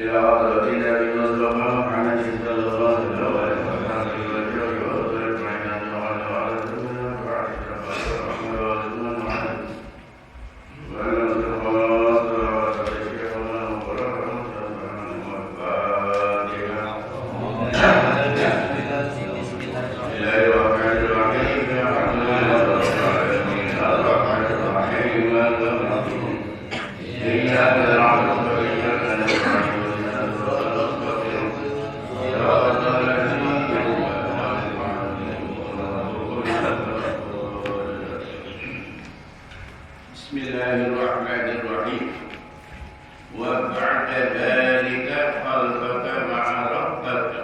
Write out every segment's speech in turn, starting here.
إلى حضرة النبي المصطفى محمد صلى الله عليه Bismillahirrahmanirrahim. Wa ba'da dzalika khalqaka ma'a rabbaka.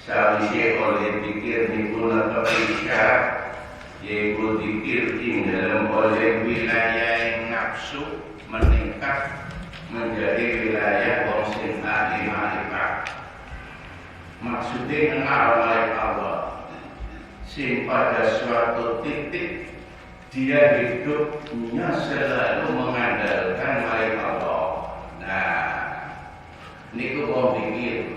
Sawise oleh pikir dipun kepisah, yaitu pikir tinggal oleh wilayah nafsu meningkat menjadi wilayah wong sing ahli ma'rifat. Maksudnya kenal oleh Allah, sing pada suatu titik dia hidupnya selalu mengandalkan oleh Allah. Nah, niku mau pikir,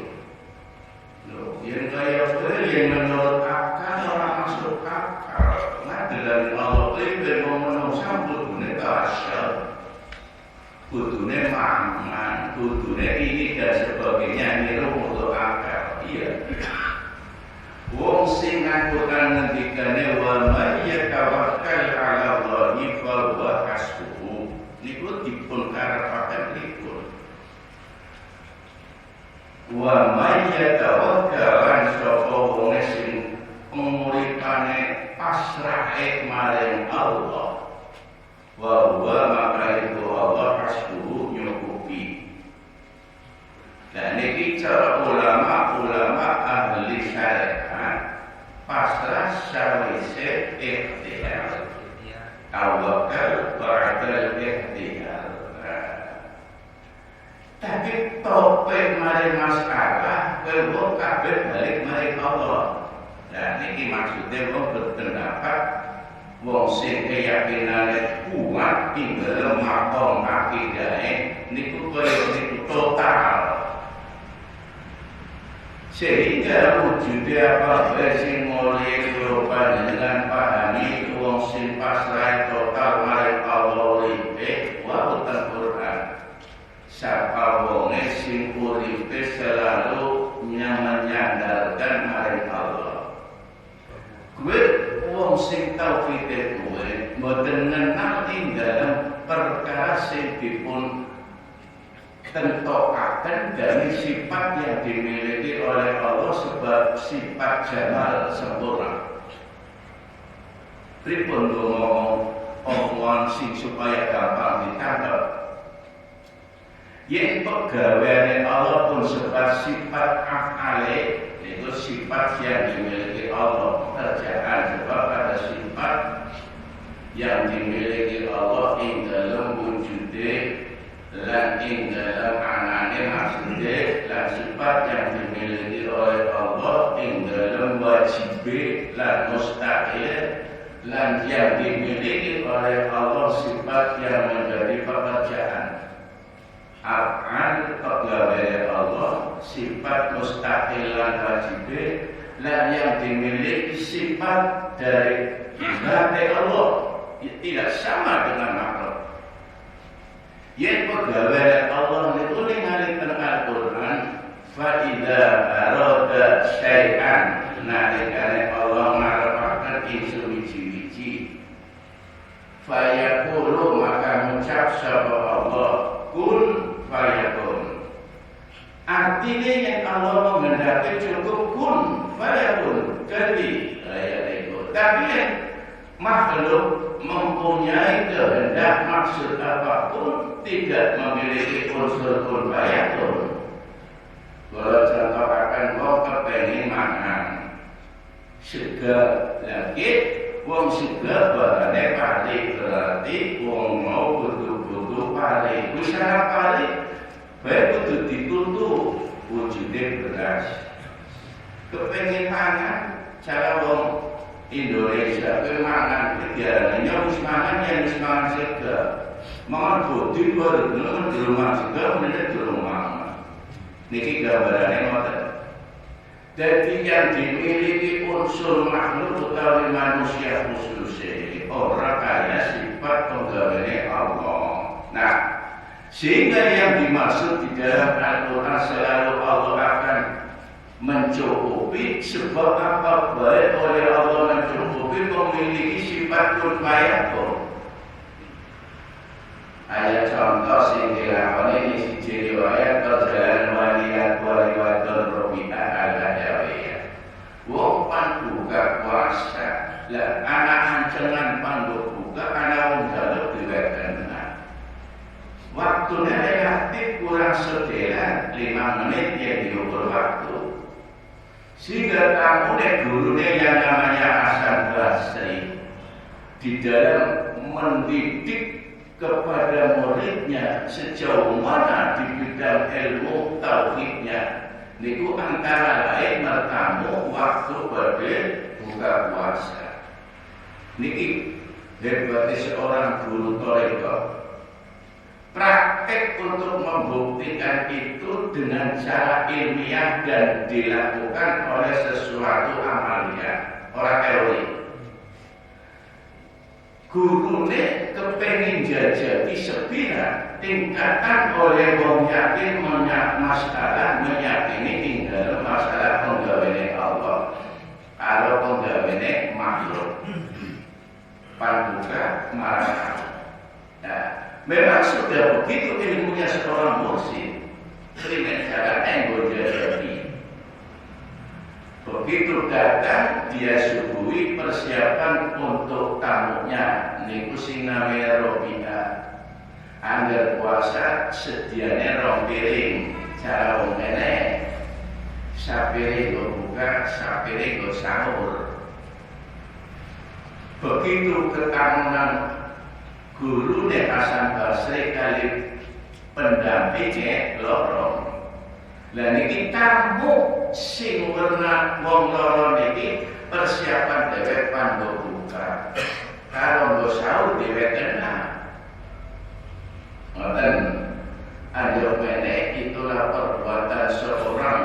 yang kaya yang menurut akal orang masuk akal. Nah, dalam Allah itu mau menusam kudune tasyal, kudune mangan, kudune ini dan sebagainya. Ini untuk akal, iya. Wong sing nganggukan ngendikane wa may yatawakkal 'ala Allahi fa huwa hasbuh. Niku dipun karepaken niku. Wa may yatawakkal 'ala sapa wong sing penguripane pasrahe maring Allah. Wa huwa maka itu Allah hasbuh nyukupi. Dan ini cara ulama-ulama ahli syariat pasrah sawise ikhtiar, tawakal ba'dal ikhtiar. Tapi topik mari masalah kowe kabeh balik mari Allah. Dan ini maksudnya wong berpendapat wong sing keyakinane kuat ing dalem makom akidahe niku koyo niku total. Sehingga wujudnya apa sing mulai berubah dengan pahami wong sing pasrah total maring Allah uripe wa Al-Qur'an. Sapa wong sing uripe selalu menyandalkan maring Allah. Kuwi wong sing tauhid kuwi mboten ngenal ing dalem perkara sing dipun tentokaken dari sifat yang dimiliki oleh Allah sebab sifat jamal sempurna. Pripun ngomong omongan sing supaya gampang ditangkap. Yen pegawaiane Allah pun sebab sifat af'ale, yaitu sifat yang dimiliki Allah, kerjaan sebab ada sifat yang dimiliki Allah ing dalam wujude lan ing dalam anane maksudnya lan sifat yang dimiliki oleh Allah ing dalam wajibe lan mustahil lan yang dimiliki oleh Allah sifat yang menjadi pekerjaan. Af'al pegawai Allah sifat mustahil lan wajibe lan yang dimiliki sifat dari zat Allah tidak sama dengan makhluk. Yang pegawai Allah itu ningali Al-Qur'an fa idza arada syai'an nalikane Allah ngarepaken ing suwiji-wiji fa yaqulu maka ngucap sapa Allah kun fayakun. Artinya yang Allah menghendaki cukup kun fayakun jadi itu. Tapi yang makhluk mempunyai kehendak maksud apapun tidak memiliki unsur kun fayakun. Kalau contoh akan wong kepengin mangan segar lagi wong segar barane pali berarti wong mau butuh pali. Usaha pali bae kudu dituntut wujude beras. Kepengin mangan cara wong Indonesia kemangan kegiatannya wis mangan yang wis mangan segar. mangan bodi baru di rumah juga menit di rumah. Niki gambarannya ngoten. Jadi yang dimiliki unsur makhluk utawi manusia khususnya orang kaya sifat penggaweane Allah. Nah, sehingga yang dimaksud di dalam Al-Quran selalu Allah akan mencukupi sebab apa baik oleh Allah mencukupi memiliki sifat kun fayakun. Ayat contoh sing dilakoni di siji riwayat perjalanan waliat waliwatun Robi'ah al-Adawiyah. Wong pan buka puasa, lah anak ancengan pandu buka, anak wong jaluk diwetengan. Waktunya relatif kurang sedelan 5 menit yang diukur waktu. Sehingga kamu gurunya yang namanya Hasan Basri di dalam mendidik kepada muridnya sejauh mana di bidang ilmu tauhidnya niku antara lain bertamu waktu badhe buka puasa. Niki hebatnya seorang guru thariqah. Praktek untuk membuktikan itu dengan cara ilmiah dan dilakukan oleh sesuatu amalia, orang teori. Gurune kepengin jajaki sepira tingkatan oleh wong yakin masalah meyakini tinggal masalah penggaweane Allah kalau penggaweane makhluk panduka marah. Nah, memang sudah begitu ilmunya seorang mursyid dengan cara enggo jajaki. Begitu datang dia suguhi persiapan untuk tamunya niku sing namanya Robi'ah. Angger puasa sediane 2 piring. Cara wong kene sapiring go buka, sapiring go sahur. Begitu ketamunan guru Hasan Basri kali pendampingnya lorong. Lah niki tamu sing werna wong loro niki persiapan dhewek pandho buka. Kalau nggo sahur dhewek kena. Ngoten. Ayo mene itulah perbuatan seorang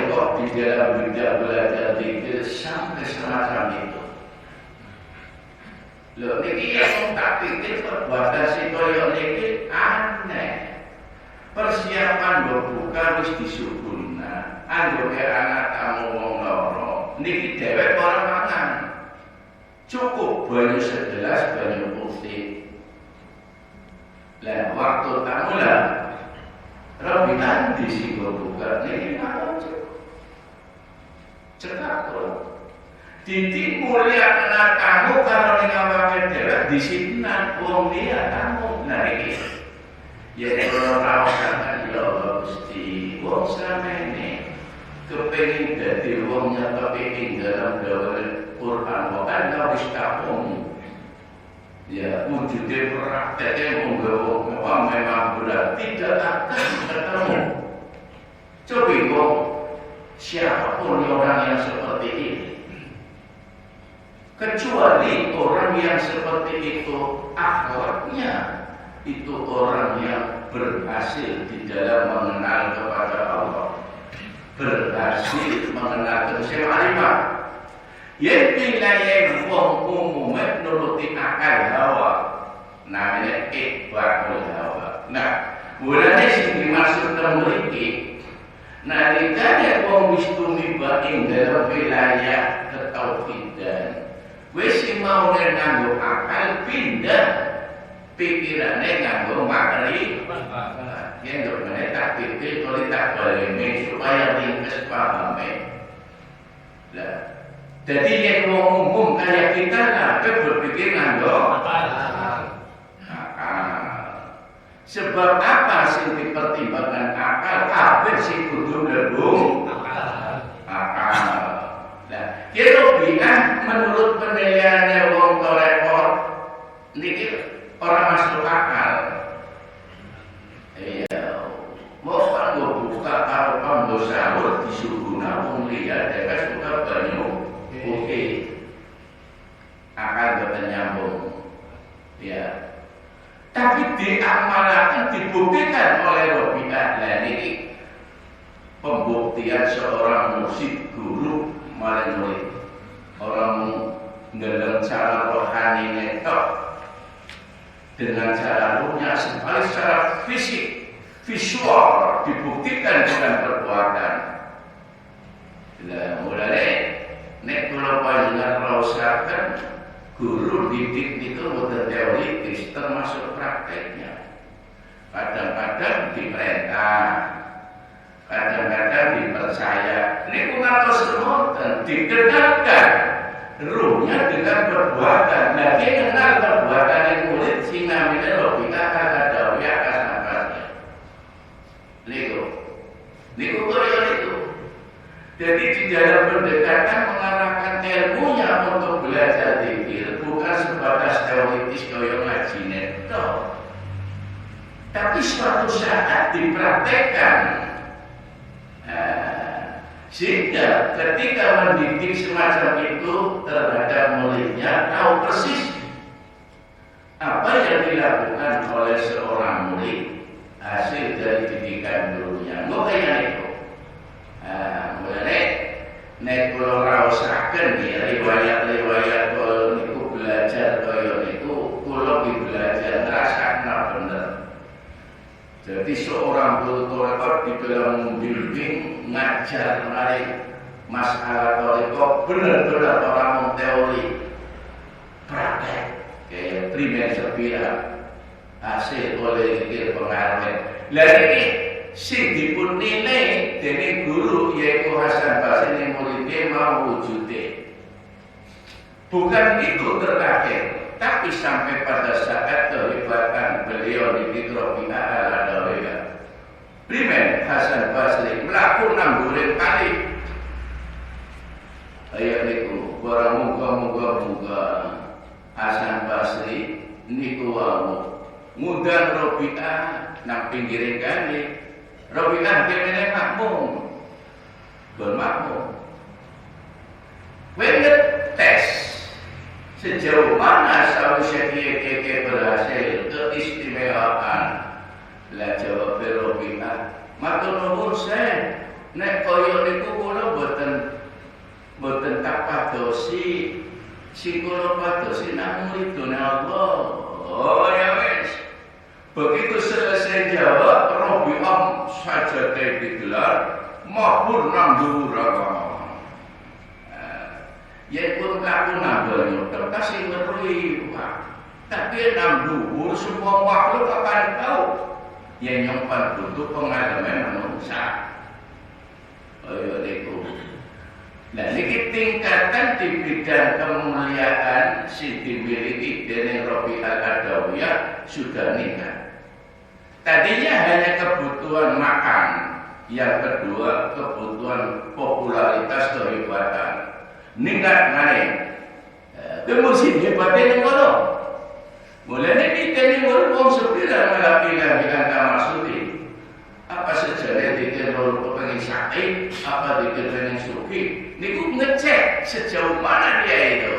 kok di dalam belajar zikir sampai semacam itu. Lho niki yang tak pikir perbuatan si koyo niki aneh. Persiapan berbuka wis disuguhna. Anggo anak tamu wong loro niki dhewek ora mangan. Cukup banyu segelas banyu putih. Lah waktu tamu lah Robi'ah di sing buka niki makan cekak kok. Dadi mulia anak tamu karo ning awake dhewe disinan wong liya tamu. Nah iki ya kalau rawasan ya Gusti wong samene kepengin dadi wong nyetepi ing dalam dawane Quran wae wis kapung. Ya wujudnya prakteknya menggawa memang berat tidak akan ketemu. Coba kok siapapun orang yang seperti ini, kecuali orang yang seperti itu akhlaknya itu orang yang berhasil di dalam mengenal kepada Allah, berhasil mengenal keseimbangan. Yen wilayah wong umumnya nuruti akal hawa, namanya ikhwakul hawa. Nah, mulanya sing dimaksud mriki, nalikane wong wis tumiba ing dalam wilayah ketauhidan, wis mau nganggo akal pindah pikirane nganggo materi. Yen dene tak pikir kok tak balene supaya ringkes pahame. Lah jadi yang umum kayak kita lah, berpikir nganggo akal. Sebab apa sih dipertimbangkan akal? Kabeh sing kudu ndelung akal. Nah, Robi'ah menurut penilaiannya wong torekor niki orang masuk akal. Iya, mau kanggo buka karo kanggo sahur disuguhna wong liya dhewe suka banyu. Oke, akal boten nyambung. dibuktikan oleh Robi'ah. Nah ini pembuktian seorang musik guru maring murid. Orang dalam cara rohani netok dengan cara ruhnya secara fisik, visual dibuktikan dengan perbuatan. Nah, mulai nek kula panjenengan raosaken guru didik itu boten teoritis termasuk prakteknya. Kadang-kadang diperintah, kadang-kadang dipercaya. Niku ngantos semonten dikenalkan ruhnya dengan perbuatan. Nah, dia kenal perbuatan yang murid sing namine Robi'ah Al-Adawiyah As-Sabariyah. Niku kaya niku. Jadi di dalam pendekatan mengarahkan ilmunya untuk belajar zikir bukan sebatas teoritis kaya ngaji netok. Tapi suatu saat dipraktekkan. Sehingga ketika mendidik semacam itu terhadap muridnya tahu persis apa yang dilakukan oleh seorang murid hasil dari didikan gurunya. Makanya itu. Mulai nek kula raosaken riwayat-riwayat kula niku belajar kaya niku kula belajar ngrasakno bener. Jadi seorang tutor di dalam membimbing ngajar menarik masalah toriko benar-benar orang teori praktek kayak primer sepira hasil oleh zikir pengaruh. Lalu ini sing dipun nilai dening guru yaitu Hasan Basri muridnya mau wujude. Bukan itu terakhir, tapi sampai pada saat kehebatan beliau di Robi'ah Al-Adawiyah. Primer Hasan Basri melakukan 6 bulan kali. Ayat niku, barang muga Hasan Basri niku wau ngundang Robi'ah nang pinggiring kali. Robi'ah kene makmum. Bermakmum. Wenget tes sejauh mana sausya kiye berhasil keistimewaan. Lah jawab Robi'ah, matur nuwun Sen, nek kaya niku kula boten tak padosi, sing kula padosi namung ridhone Allah. Oh ya wis. Begitu selesai jawab, Robi'ah saja digelar mabur nang dhuwur agama. Ya pun kaku nambahnya, terkasih ngerui Pak. Tapi nang dhuwur semua makhluk akan tahu. Yang nyimpan butuh pengalaman manusia. Ayo niku. Nah niki tingkatan di bidang kemuliaan sing dimiliki dening Robi'ah Al-Adawiyah sudah nikah. Tadinya hanya kebutuhan makan, yang kedua kebutuhan popularitas kehebatan. Ningkat maneh. Kemudian hebatnya ning kono. Mulanya kita ini wong sepira malah anta maksudi. Apa sejarah dikir pengen sakit, apa dikir pengen suki. Niku ngecek sejauh mana dia itu.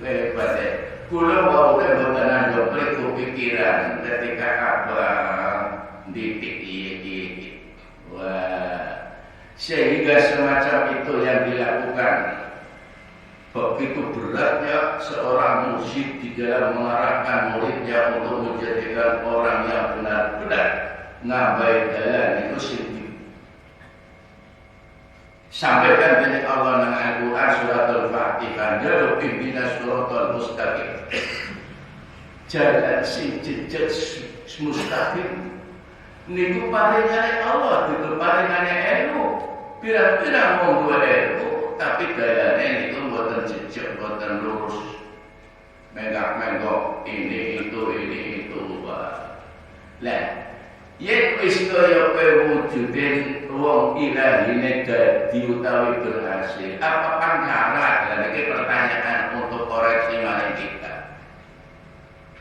Hebatnya. Kula wau boten ada pikiran ketika abang didik iki. Wah. Sehingga semacam itu yang dilakukan. Begitu beratnya seorang musik di dalam mengarahkan muridnya untuk menjadikan orang yang benar-benar ngabai jalan itu sendiri. Sampaikan dari Allah dengan Al-Quran surat Al-Fatihah, jalur pimpinan surat Al-Mustaqim. Jalan si jejak mustaqim. Niku paringane Allah, itu paringane ilmu. Pirang-pirang wong duwe ilmu. Tapi dalane itu buatan jejak, buatan lurus, menggak-menggok ini itu, Pak. Lah, yen wis kaya wujudin wong ilahine dadi utawi berhasil, apa pangkarat? Lah iki pertanyaan untuk koreksi malih kita.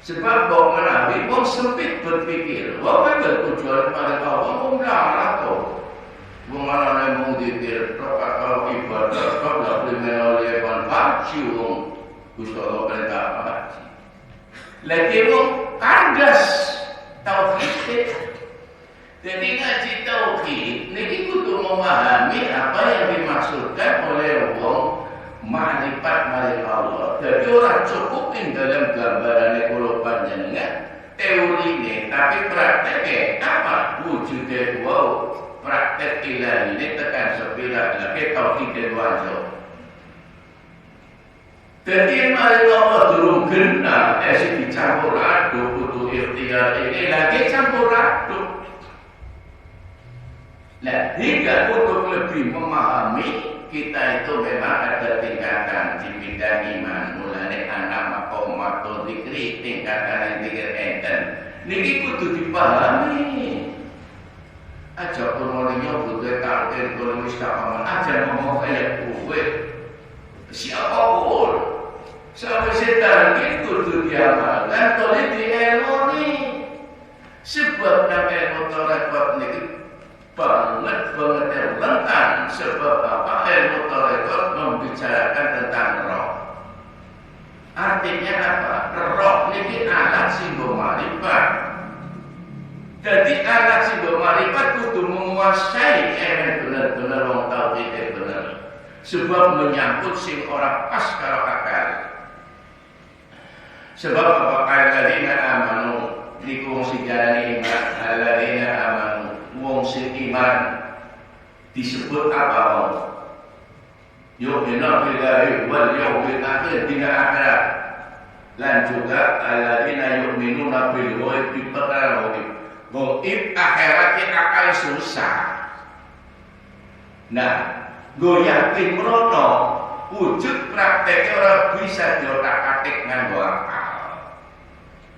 Sebab wong menawi wong sempit berpikir, wong bertujuan pada Allah wong ora to. Mengalami mengdikir atau ibadah kalau oleh haji wong Gusti perintah haji. Lagi wong kandas tauhid Jadi ngaji tauhid niki kudu memahami apa yang dimaksudkan oleh wong ma'rifat marang Allah. Jadi orang cukup dalam gambaran kula panjenengan teorine, tapi prakteknya apa? Wujudnya wow, praktek ilahi ini tekan sepira lagi tauhid wajib. Jadi mari Allah durung genah sing dicampur aduk kudu ikhtiar ini lagi campur aduk. Nah, hingga untuk lebih memahami kita itu memang ada tingkatan di bidang iman. Mulane anak makomatul dikri tingkatan yang dikir enten. Niki kudu dipahami. Aja kononya butuh takdir kalau wis aja ngomong kayak kowe. Siapapun sampai setan itu kudu diamalkan oleh dieloni. Sebab ilmu tarekat niki banget rentan. Sebab apa? Ilmu tarekat membicarakan tentang roh. Artinya apa? Roh niki alat simbol marifat. Jadi alat simbol marifat kudu menguasai benar-benar wong tauhid benar. Sebab menyangkut sing ora pas karo akal. Sebab apa alladzina amanu niku wong sing diarani iman, alladzina amanu wong sing iman disebut apa wong? Yu'minu billahi wal yawmil akhir dina akhirat. Lan juga alladzina yu'minuna bil ghaib perkara ghaib. Ghaib akhirat akal susah. Nah, go yakin merono wujud prakteknya orang bisa diotak-atik nganggo akal.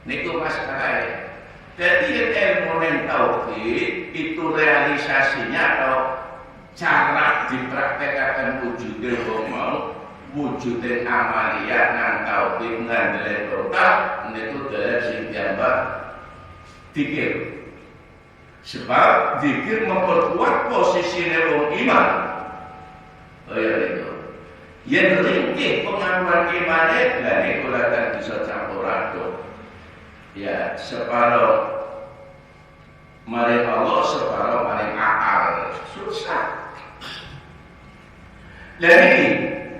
Niku masalahnya. Jadi ilmu tauhid itu realisasinya atau cara dipraktekkan wujudnya mau wujudnya amaliyah nang tauhid ngandele total niku dalam sing diambak dikir. Sebab dikir memperkuat posisi wong iman. Oh ya itu. Yang ringkih pengakuan imannya dan itu akan bisa campur aduk. Ya separuh mari Allah, separuh mari akal. Susah. Dan ini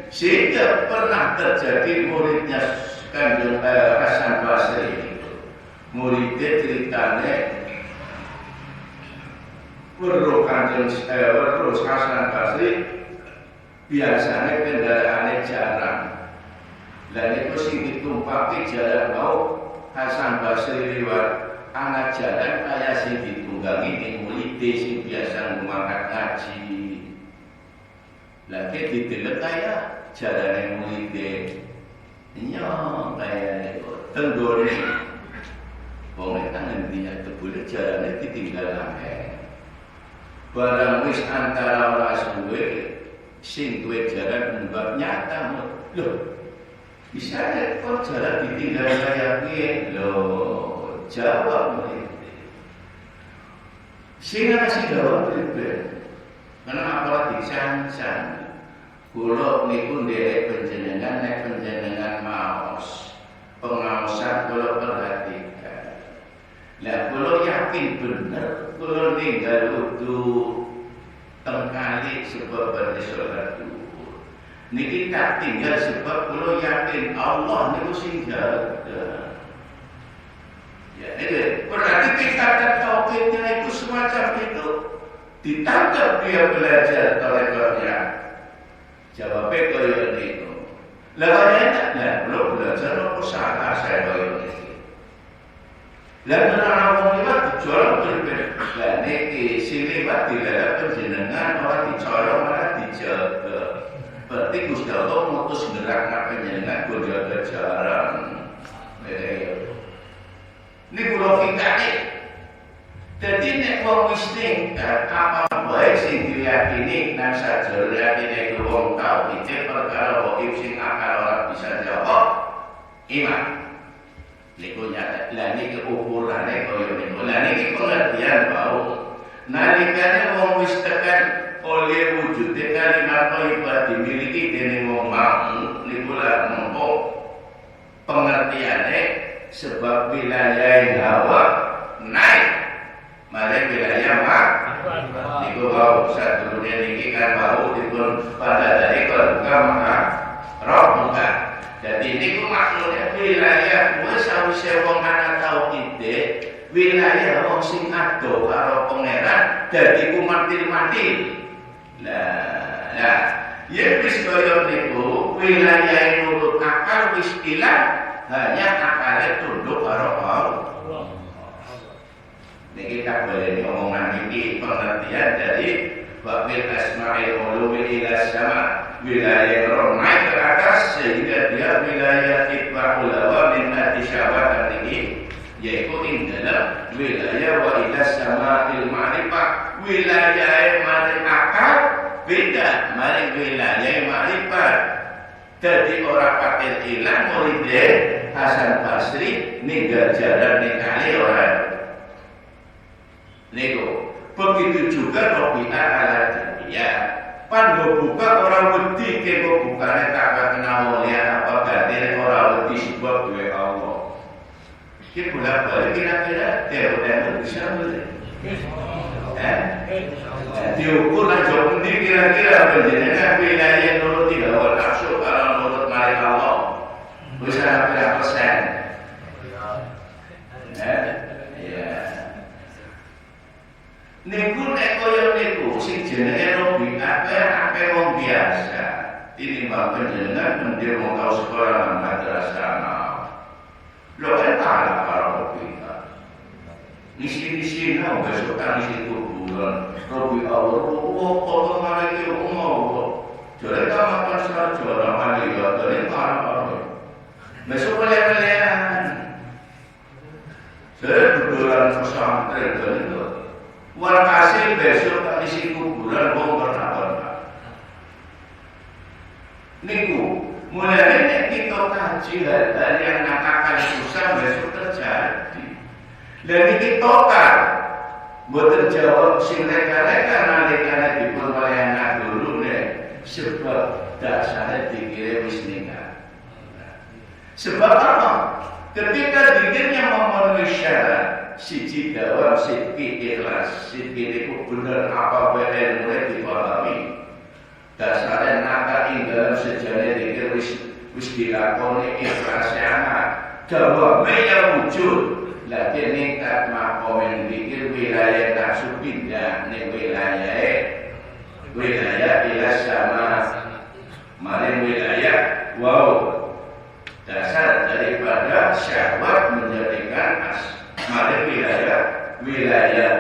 sehingga pernah terjadi muridnya Kanjeng Hasan Basri itu. Muridnya ceritanya weruh Kanjeng Hasan Basri biasanya kendaraannya jarang. Dan itu sing ditumpaki jalan mau Hasan Basri lewat anak jalan kaya sing ditunggangi ning murid sing biasa ngangkat ngaji. Lagi didelok kaya jarane murid nyong kaya tenggore. Wong tangan dia tebule jarane ditinggal ae. Barang wis antara ora suwe sing duwe jalan mbak nyata lho. Misalnya kok jalan ditinggal kayak piye? Loh, jawab nih. Sing ngasih jawab pribe. Karena apa disansan. Kula niku nderek panjenengan nek panjenengan maos. Pengaosan kula perhatikan. Lah kula yakin bener kula ninggal wudu tengkali sebab bersolat dulu. Niki tak tinggal sebab kula yakin Allah niku sing jaga. Ya, ini berarti tingkatan tauhidnya itu semacam itu. Ditangkap dia belajar tarekatnya. Jawabnya kaya niku. Lah enak lah, belum belajar apa salah saya kaya niku. Lah ora wong liwat dijual berbeda. Lah niki sing liwat dilalap panjenengan ora dicolong ora dijaga. Berarti Gusti Allah ngutus gerak panjenengan go jaga jaran. Ini kula fikane. Dadi nek wong wis tingkat apa wae sing diyakini nang sajroning atine wong tauhid perkara wae sing akal ora bisa jawab iman. Niku nyata lan iki ukurane kaya niku. Lan iki pengertian bau. Nalikane wong wis tekan oleh wujudnya kalimat thayyibah dimiliki dening wong mau niku lak nampa pengertiane sebab wilayah hawa naik malah wilayah wilayah wong sing ado karo pangeran dadi kumatil-mati. Lah, yen wis kaya niku, wilayah nurut akal wis ilang, hanya akale tunduk karo Allah. Niki tak boleh omongan iki pengertian dari Wabil asma'il ulumi ila sama, wilayah roh naik ke atas sehingga dia wilayah itba'ul hawa min atisyawatan ini, yaitu dalam wilayah wa ila sama ma'rifah, wilayah ma'rifah beda mari wilayah ma'rifah. Jadi orang pakai ilang muridnya Hasan Basri ninggal jalan ningali orang niku. Begitu juga Robi'ah al-Adiyah. Pan buka orang wedi ke bukane tak kenal mulia apa ganti orang wedi sebab duwe Allah. Ki bolak-balik kira-kira dewek bisa boleh. Diukur lanjut ini kira-kira penjenengan wilayah nurut tidak boleh nafsu kalau nurut mari Allah bisa berapa persen? Niku nek koyo niku sing jenenge Robi'ah akeh wong biasa. Ini mbak penjenengan mendir wong tau sekolah nang madrasah. Lho kan kalah karo Robi'ah. Isi-isi nang besok kan isi kuburan. Robi'ah kok malah iki umur. Jare kamatan sarjana aliyah dari karo. Besok boleh-bolehan. Saya berdolan pesantren dari itu. Walhasil besok tak isi kuburan wong pernah. Niku mulai kita kaji hal yang nakakal susah besok terjadi. Dan ini total buat terjawab sing reka-reka nalikane dipun melayana dulu nih sebab dasarnya dikira wis nikah. Sebab apa? Ketika dikirnya memenuhi syarat siji dawam sidki ikhlas, sidki itu bener apa bae mulai dipahami. Dasarnya nakal ing dalam sejarah dikir wis dilakoni ikhlas sangat. Dawame yang wujud. Lagi ningkat makomen dikir wilayah nafsu pindah ning wilayah ila sama. Mari wilayah dasar daripada syahwat menjadikan mari wilayah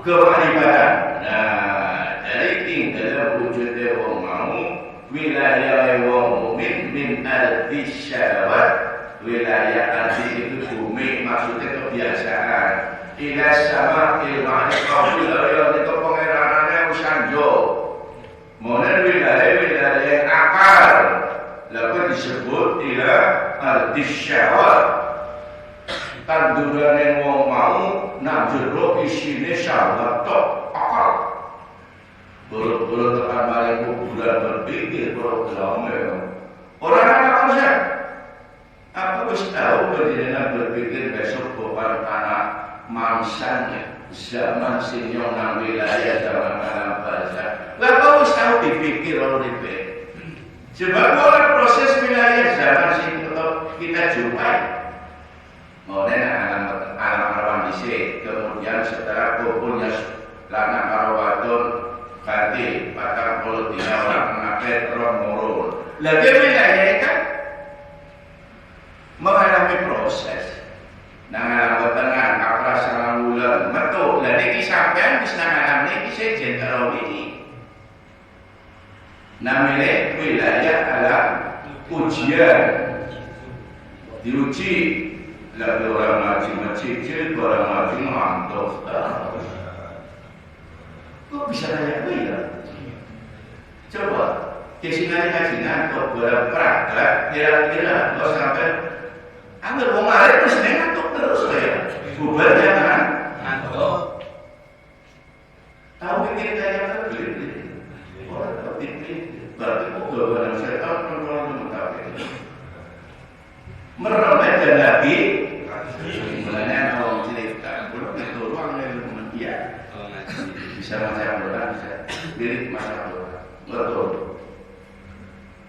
kemarifatan. Nah, dari tinggal wujudnya wong mau wilayah wong mukmin min arti syahwat. Wilayah arti itu bumi maksudnya kebiasaan. Ila sama ilmahnya kau wilayah itu pengeranannya usanjo. Monen wilayah akal. Lalu disebut ila arti syahwat. Tanduran yang wong mau nak jero isine syahwat tok akal. Bulu-bulu tekan balik kuburan berpikir programnya. Orang akal saja. Aku wis tahu penjenengan berpikir besok bukan anak mansannya zaman sinyong nang wilayah zaman alam bahasa. Lah kau wis tahu dipikir oleh sebab oleh proses wilayah zaman sing kita jumpai. Mulai alam rawan dhisik, kemudian setelah kumpulnya lanang karo wadon ganti 40 dina orang ngapet ron murun. Lah wilayah kan mengalami proses. Nang alam tengah kapras salang wulan metu. Lah niki sampean wis nang alam niki sejen karo iki. Namine wilayah alam ujian. Diuji lah orang ngaji masjid, orang ngaji ngantuk. Kok bisa kayak ya? Coba kesini ngaji ngantuk, berpraktek kira-kira lo sampai ambil wong arep terus ngantuk terus ya. Bubar jangan ngantuk. Tahu pikir kayak apa? Orang pikir berarti kok gawaran setan kontrol mengetahui. Meremeh dan lagi sebenarnya kalau cerita belum itu ruang yang dia bisa macam orang bisa lirik masa orang betul.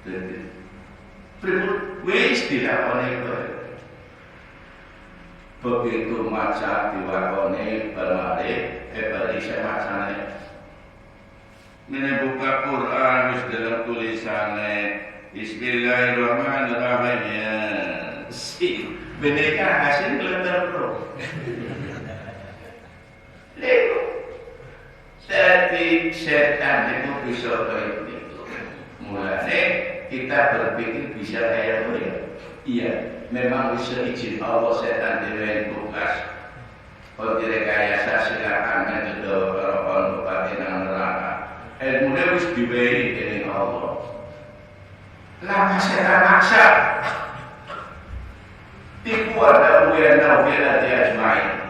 Jadi, wis dilakoni begitu maca diwakoni bermari beri saya macane mene buka Quran wis dalam tulisane Bismillahirrahmanirrahim si beneka hasil letter bro lego jadi setan itu bisa kayak gitu mulanya kita berpikir bisa kayak ya iya memang bisa izin Allah setan dilain tugas kalau direkayasa silakan menjodoh kalau bupati nang neraka ilmunya harus diberi dari Allah lama setan maksa tipu ada uyan naufila diajmain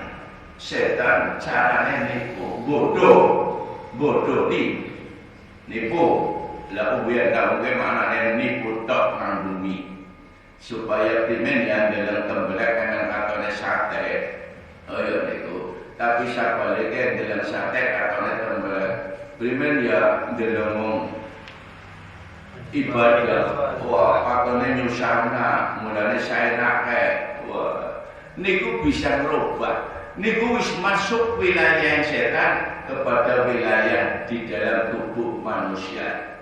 setan caranya nipu bodoh nipu lah uyan naufila mana nipu tok nang bumi supaya pimen yang dalam tembelak dengan katanya sate oh ya itu tapi sabaliknya dalam sate katanya tembelak pimen ya dalam ibadah wah katanya nyusana mulanya saya nake wah niku bisa merubah niku wis masuk wilayah setan kepada wilayah di dalam tubuh manusia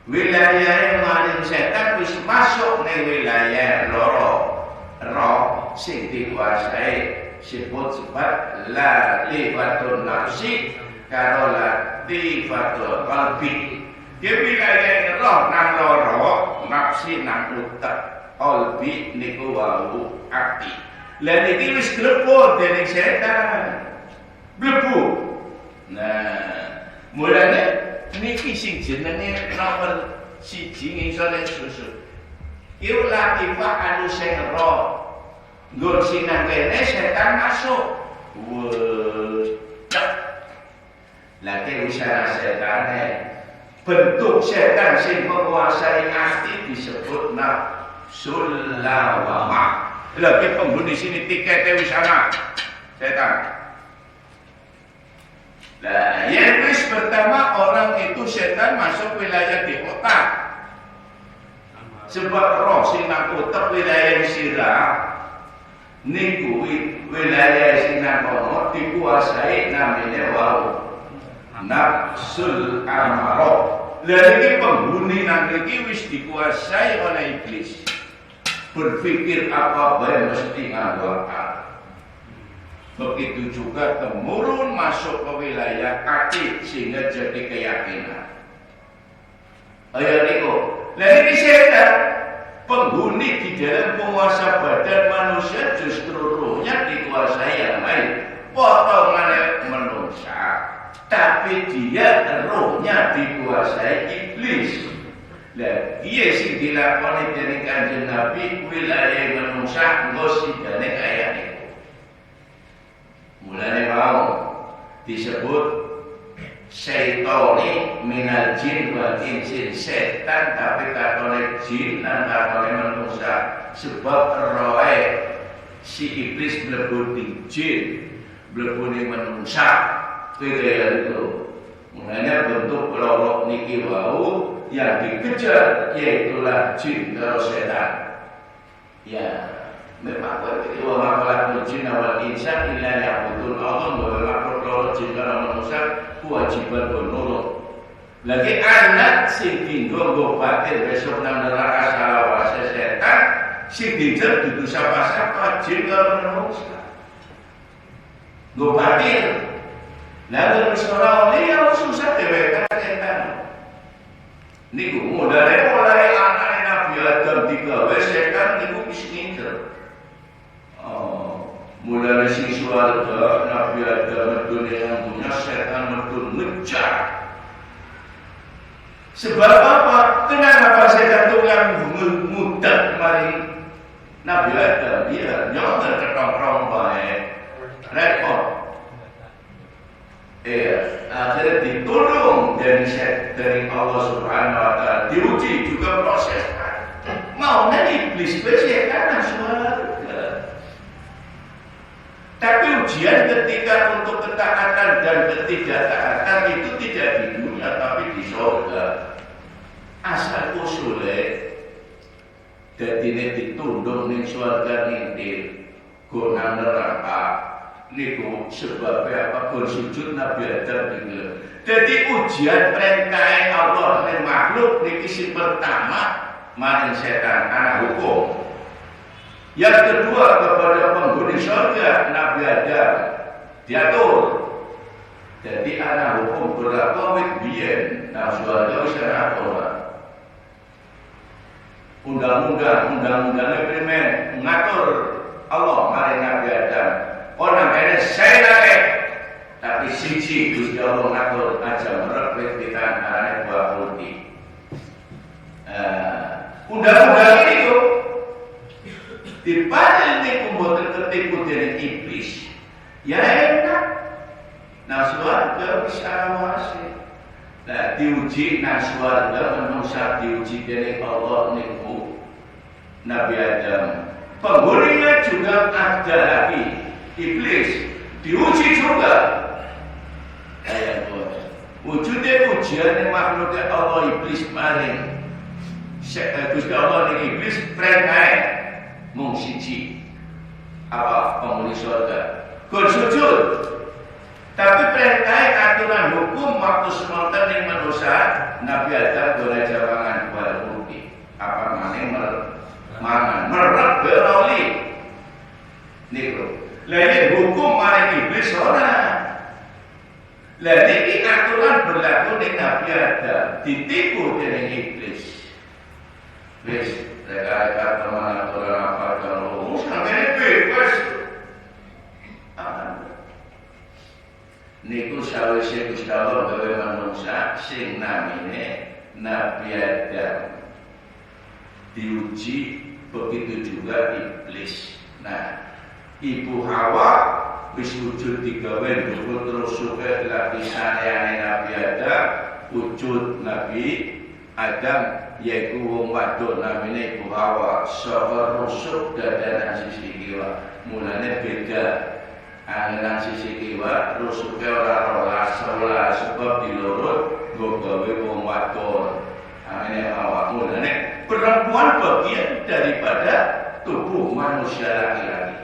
wilayah yang maring setan wis masuk ning wilayah roh sing dikuasai sifat latifatul nafsi karo latifatul qalbi ke wilayah roh nang loro nafsi nang utek qalbi niku wau ati lan iki wis mlebu dening setan mlebu nah mulane niki sing jenenge nomor 1 ngisore susu. Iku latifah anu sing roh. Nggon sinang kene setan masuk. Wes. Lagi usaha setan bentuk setan sing menguasai hati disebut nafsul lawamah. Lagi penghuni sini tiketnya wisana setan. Nah, yang pertama orang itu setan masuk wilayah di otak. Sebab roh sing nang otak wilayah sirah niku wilayah sing nang kono dikuasai namanya wau nafsul amarah. Lah iki penghuni nang iki wis dikuasai oleh iblis. Berpikir apa bae mesti nganggo akal. Begitu juga temurun masuk ke wilayah hati sehingga jadi keyakinan. Ayo niku, lah ini setan penghuni di dalam penguasa badan manusia justru rohnya dikuasai yang lain. Potongannya manusia, tapi dia rohnya dikuasai iblis. Lah dia sing dilakoni dening Kanjeng Nabi wilayah manusia nggo sidane kaya niku. Mulane mau disebut syaitoni minal jin wal insin setan tapi katone jin dan katone manusia sebab roe si iblis mlebu di jin mlebu di manusia kaya itu mulane bentuk lorok niki wau yang dikejar yaitulah jin dan setan ya memang begitu wa khalaqul jinna wal insa illa liya'budun Allah wa makhluk loro jin lan manusia kewajiban nurut lagi anak sing dinggo nggo batin besok nang neraka salawase setan sing dijer dudu sapa-sapa jin lan manusia nggo batin lalu ora oleh ya susah dhewe setan niku mulai anak Nabi Adam digawe setan niku wis ngincer mulai sing swarga Nabi Adam dunia yang punya setan medun ngejar. Sebab apa? Kenapa setan itu yang mudah mari Nabi Adam dia nyonter ketongkrong baik repot. Akhirnya ditolong dari Allah Subhanahu Wa Taala diuji juga proses. Mau nanti iblis setan swarga. Tapi ujian ketika untuk ketaatan dan ketidaktaatan itu tidak di dunia tapi di surga. Asal usulnya dadine ditundung ning swarga ngintil. gonang neraka niku sebabnya apa gon sujud Nabi Adam niku. Jadi ujian perintah Allah dan makhluk niki sing pertama maring setan anak hukum. Yang kedua kepada penghuni surga Nabi Adam diatur. Jadi anak hukum berlaku wit biyen nang surga wis ana aturan. Undang-undangnya primen mengatur Allah maring Nabi Adam. Orang kene saya lagi, tapi siji Gusti Allah ngatur aja merek witan arane buah putih. Undang-undang itu dipadel niku mboten ketipu dening iblis. Ya enak. Nah swarga bisa awase. Nah diuji nang swarga manungsa diuji dening Allah niku Nabi Adam. Penghuninya juga ada lagi. Iblis diuji juga. Wujudnya ujian makhluk Allah iblis maring. Gusti Allah ning iblis perintah mung siji. Apa penghuni surga? Gon sujud. Tapi perintah aturan hukum waktu semonten ning manusia Nabi Adam golek jawangan buah putih. Apa maning mangan merek beroli. Niku. Lah ini hukum maring iblis ora. Lah niki aturan berlaku ning Nabi Adam ditipu dening iblis. Wis reka-reka teman aturan apa kalau sampeyan bebas. Niku sawise Gusti Allah gawe manungsa sing namine Nabi Adam. Diuji begitu juga iblis. Nah, Ibu Hawa wis wujud digawe dhuwur terus suke lapisane Nabi Adam, wujud Nabi Adam yaiku wong wadon namine Ibu Hawa, saka rusuk dadanan sisi kiwa. Mulane beda. Angan sisi kiwa rusuke ora rolas sebab dilurut nggo gawe wong wadon. Amene Hawa. Mulane perempuan bagian daripada tubuh manusia laki-laki.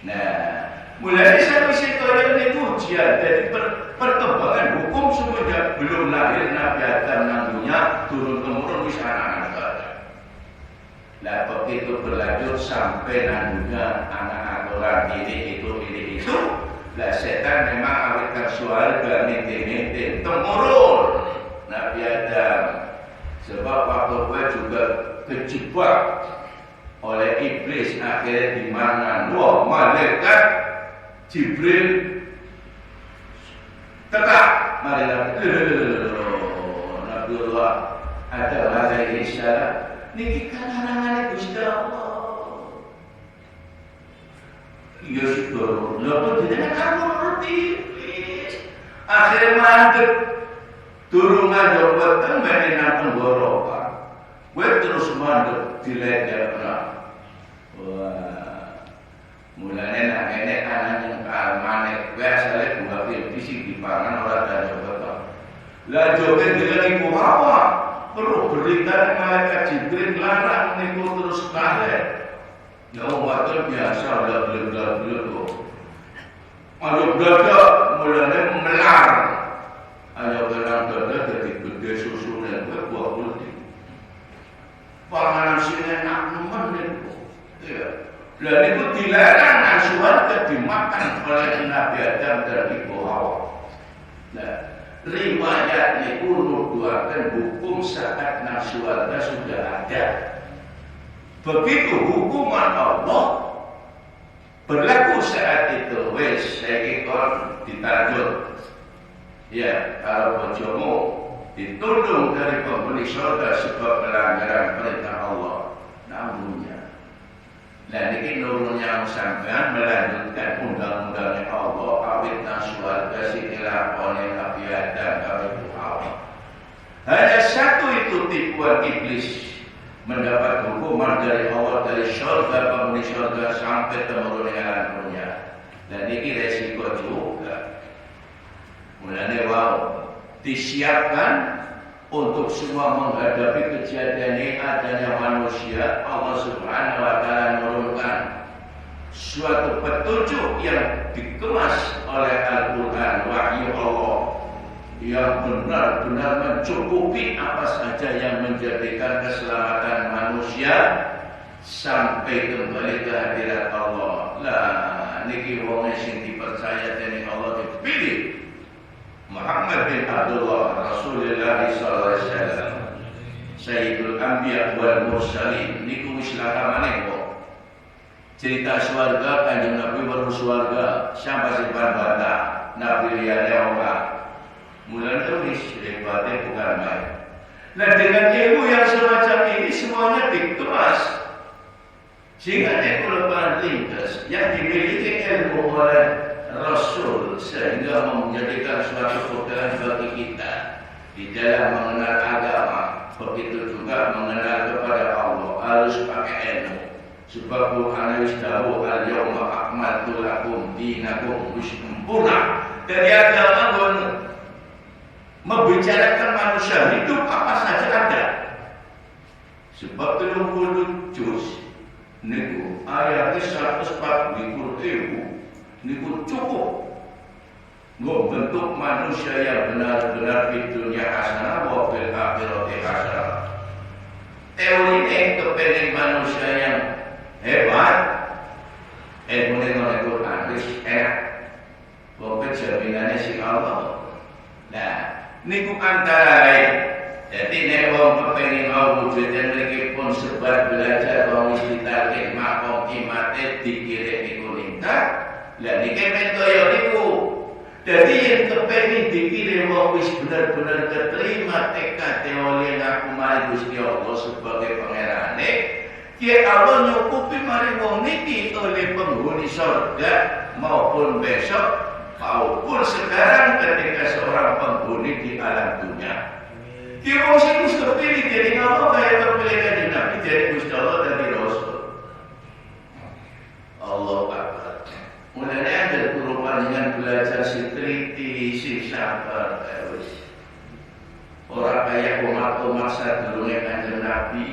Nah, mulai sampai kaya ini ujian dari perkembangan hukum semenjak belum lahir Nabi Adam nang dunia turun temurun bisa anak-anak saja. Nah, begitu berlanjut sampai nang dunia anak aturan ini itu. Lah setan memang awet kersuarga minti-minti temurun Nabi Adam. Sebab waktu gue juga kejebak oleh iblis akhirnya dimangan. Wah, malaikat Jibril tetap Nabiullah Adam alaihi salam niki kan anak-anak Gusti Allah. Iya sih lho, jenengan kamu ngerti iblis. Akhirnya mandek durung ngajak weteng bene nang tenggorokan. Gue terus mandek diledekna. Wah. Mulane nak enek anak yang manek gue asale bunga fisik dipangan ora ada weteng. Lah joget dengan Ibu Hawa, perlu berita malaikat Jibril larang niku terus kalah. Ya waktu biasa udah beler-beler tuh. Ayo dada mulane melar. Ayo belang dada jadi gede susunya gue buah putih. Panganan sini enak nemen niku. Iya. Dan itu dilarang nasuhan dimakan oleh Nabi Adam dan Ibu Hawa. Nah, riwayat niku nuduhaken hukum saat nasuhan sudah ada. Begitu hukuman Allah berlaku saat itu, wes saya ikut ditanjut. Ya, kalau bojomu ditundung dari penghuni surga sebab pelanggaran perintah Allah, namunnya. Dan ini nurunnya sampean melanjutkan undang-undangnya Allah, awit nasuarga sitilakone Nabi Adam kami Hawa. Hanya satu itu tipuan iblis. Mendapat hukuman dari Allah dari surga penghuni surga sampai temurun yang punya. Dan ini resiko juga. Mulanya wow, disiapkan untuk semua menghadapi kejadian ini adanya manusia. Allah Subhanahu wa Ta'ala menurunkan suatu petunjuk yang dikemas oleh Al-Quran, wahyu Allah, yang benar-benar mencukupi apa saja yang menjadikan keselamatan manusia sampai kembali ke hadirat Allah. Lah niki wong sing dipercaya dening Allah dipilih Muhammad bin Abdullah Rasulullah sallallahu alaihi wasallam, Sayyidul Anbiya wal Mursalin. Niku wis lakamane kok. Cerita swarga, Kanjeng Nabi baru swarga, siapa sing bantah Nabi liyane orang. Mulane wis hebatnya bukan main. Nah dengan ilmu yang semacam ini semuanya dikemas sehingga ekonomi lintas yang dimiliki ilmu oleh Rasul sehingga menjadikan suatu pegangan bagi kita di dalam mengenal agama. Begitu juga mengenal kepada Allah harus pakai ilmu. Sebab Quran wis dawuh al-yauma akmaltu lakum dinakum, wis sempurna. Dari agama ngono membicarakan manusia hidup apa saja ada. Sebab 30 juz niku ayatnya 140.000 niku cukup membentuk manusia yang benar-benar di dunia hasanah wa fil akhirati hasanah. Teori ini kepengen manusia yang hebat, ilmu Quran wis enak. Wong jaminannya si Allah. Nah, niku antara lain. Jadi nek wong kepengin mau wujud dan mriki pun sebat belajar wong wis ditalkin makom imate dikirim niku ningkat. Lah niki mentoyo niku. Jadi yang kepengin dikirim wong wis benar-benar keterima tekad oleh aku mari Gusti Allah sebagai pangerane. Ki Allah nyukupi mari wong niki oleh penghuni surga maupun besok maupun sekarang ketika seorang penghuni di alam dunia. Ki wong sing wis kepilih jadi Allah kaya kepilih kanjeng Nabi jadi Gusti Allah dadi Rasul. Allah Akbar. Mulane ada kurupan dengan belajar si teliti, si sabar, wis. Ora kaya umat-umat sadurunge kanjeng Nabi.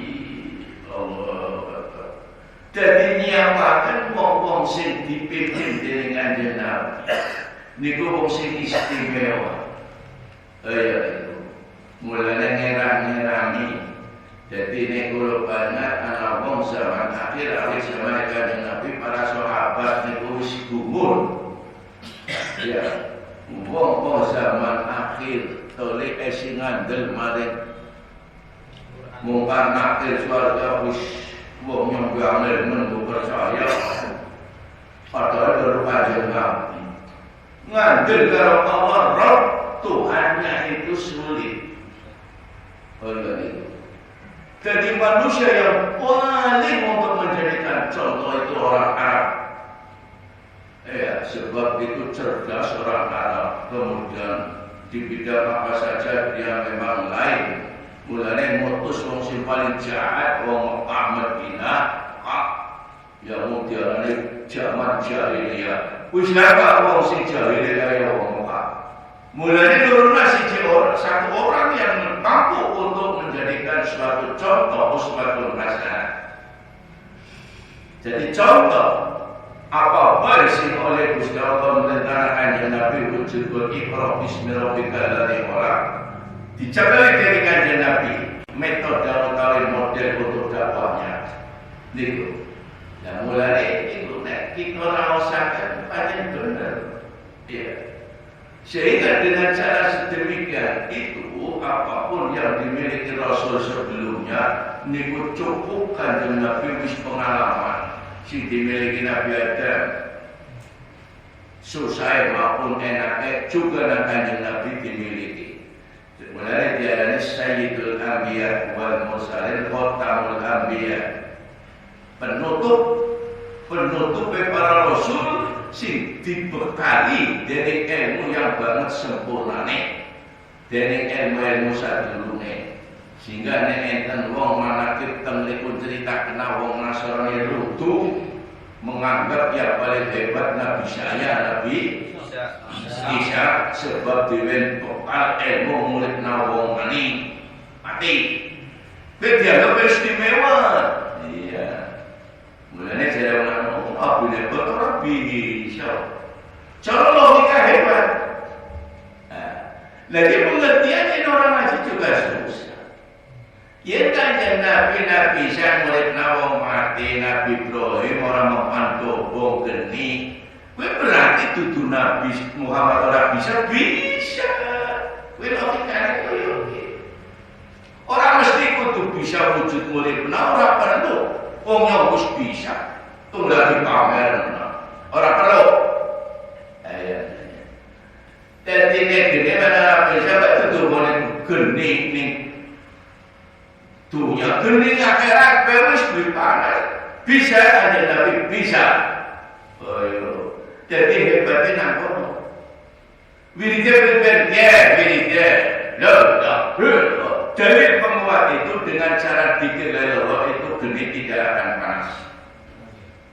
Allah Akbar. Dadi nyiapaken wong-wong sing dipimpin dening kanjeng Nabi. Niku wong sing istimewa. Ayo mulane ngerang-ngerangi. Jadi nek kula banyak ana wong zaman akhir awit zaman kanjeng Nabi para sahabat niku wis gumun. Ya, wong zaman akhir tole esi ngandel maring mungkar nakir swarga wis wong nyembah men percaya. Padahal baru kanjeng Nabi ngandel karo Allah roh Tuhannya itu sulit. Allah itu. Jadi manusia yang paling untuk menjadikan contoh itu orang Arab. Ya, sebab itu cerdas orang Arab. Kemudian di bidang apa saja dia memang lain. Mulanya mutus wong sing paling jahat wong Mekah Madinah. Ya mutiarane zaman jahiliyah. Wis napa wong sing jahiliyah kaya wong Mekah. Mulanya turunlah satu orang yang mampu untuk menjadikan suatu contoh uswatun hasanah. Jadi contoh apa sing oleh Gusti Allah menentangkan yang Nabi wujud berikrar bismi rabbikal ladzi khalaq. Dicapai dari kanjeng Nabi metode utawi model untuk dakwahnya. Niku. Nah mulai itu nek kita rasakan pancen bener. Iya. Sehingga dengan cara sedemikian itu apapun yang dimiliki Rasul sebelumnya niku cukup kanjeng Nabi wis pengalaman sing dimiliki Nabi Adam susah maupun enaknya juga kanjeng Nabi dimiliki. Mulai diarani Sayyidul Anbiya wal Mursalin Khatamul Anbiya, penutup para Rasul sing dibekali dari ilmu yang banget sempurnane, dari ilmu-ilmu sadurunge, sehingga nek enten wong manakib teng mriku cerita kena wong Nasrani runtuh menganggap yang paling hebat Nabi Isa sebab diwen bekal ilmu murid wong mati. Dia dianggap istimewa. Iya. Mulane jare orang apabila berorang bisa. Cara logika hebat. Lagi pengertiannya orang ngaji juga susah. Ya kan Nabi saya murid nawang mati Nabi Ibrahim orang mempantu bong geni. Kue berarti tutu Nabi Muhammad orang bisa. Kue logikanya itu. Orang mesti kudu bisa wujud murid orang perlu. Wong nyobus bisa. Tunggal di pamer. Orang perlu. Jadi ini mana bisa betul boleh geni nih. Dunia geni akhirat beres panas. Bisa aja tapi bisa. Jadi hebatnya nangkep. Wiridya. Dari penguat itu dengan cara dikir Allah itu geni tidak akan panas.